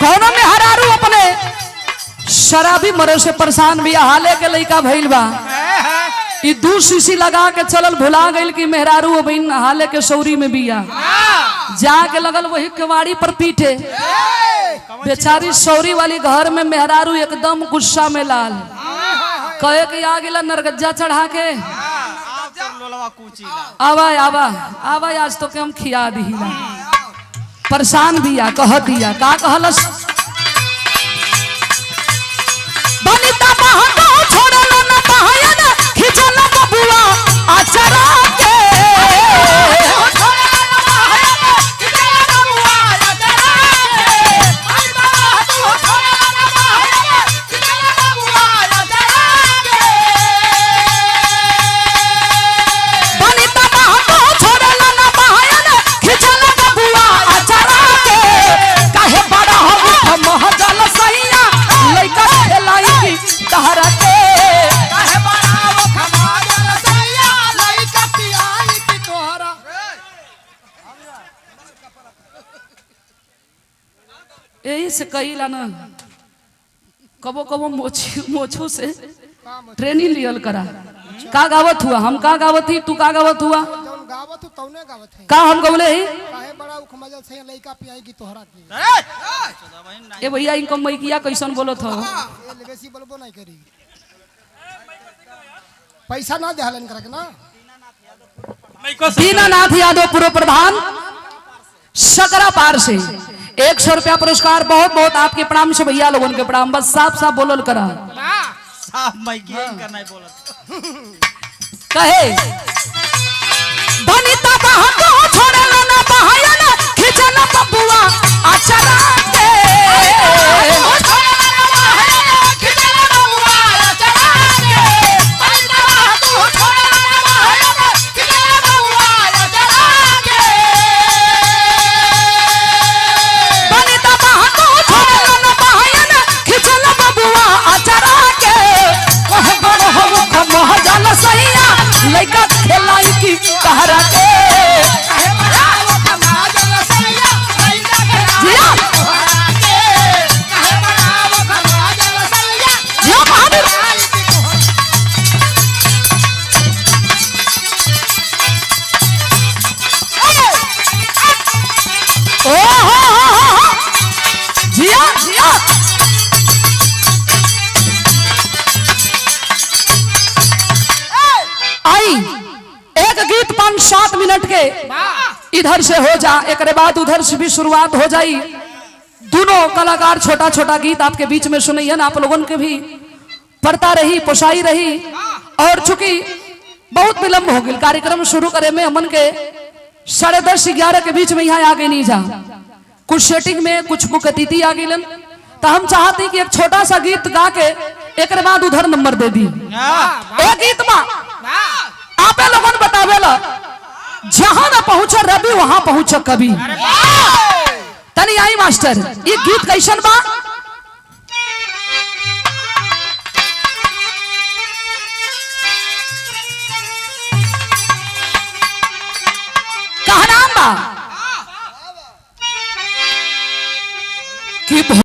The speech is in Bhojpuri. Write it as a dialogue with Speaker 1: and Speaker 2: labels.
Speaker 1: कौन में हरारू अपने शराबी मरे से परेशान भी हाले के लइका भइल बा ई 2 शीशी लगा के चलल भुला गइल कि मेहरारू बहन हाले के सौरी में बिया जाके लगल वही केवाड़ी पर पीठे बेचारी सौरी वाली घर में मेहरारू एकदम गुस्सा में लाल कहे कि आ गिला नरगज्जा चढ़ा के आवा आवा आवा आज तो के हम खिया दी परेशान बिया कह दिया का कहलस बनिता बहनो छोड़लो न बहयन खिचल बबुआ आचरा के यही से कहीला न कबो कबो मोछू से ट्रेनिंग लियल करा का गावत हुआ हम का गावत ही तू का गावत हुआ
Speaker 2: गावत तौने गावत है
Speaker 1: का हम गवले ही
Speaker 2: काहे बड़ा उखमजल से लइका पियाई की तोहरा की
Speaker 1: ए भैया इनको मैकिया कैसन बोलत हो
Speaker 2: ए लेवेसी बोलबो नहीं करी पैसा ना देहलन करके ना
Speaker 1: दीनानाथ यादव पूर्व प्रधान सकरा पार से 100 रुपया पुरस्कार बहुत बहुत आपके प्रणाम से भैया लोगों के प्रणाम बस साफ साफ बोलल करा
Speaker 3: साफ मैकिया करना ही बोलत
Speaker 1: कहे बनिता बहनो छोड़लो न बहयन खिचल बबुआ आचरा के लइका खेलाई की कहरा के जिया जिया आई एक गीत 5-7 मिनट के इधर से हो जा एक बाद उधर से भी शुरुआत हो जाई दोनों कलाकार छोटा छोटा गीत आपके बीच में सुनैयन आप लोगों के भी पड़ता रही पोसाई रही और चूंकि बहुत विलंब हो गई कार्यक्रम शुरू करे में हमन के 10:30-11 के बीच में यहाँ आगे नहीं जा कुछ सेटिंग में कुछ बुक अतिथि आ गई तो हम चाहते कि एक छोटा सा गीत गा के एक बाद उधर नंबर दे दी एक गीत में आप लोगों बतावेला जहां न पहुंचा रवि वहां पहुंचा कभी तनी आई मास्टर ये गीत कैसन बा कहा नाम बा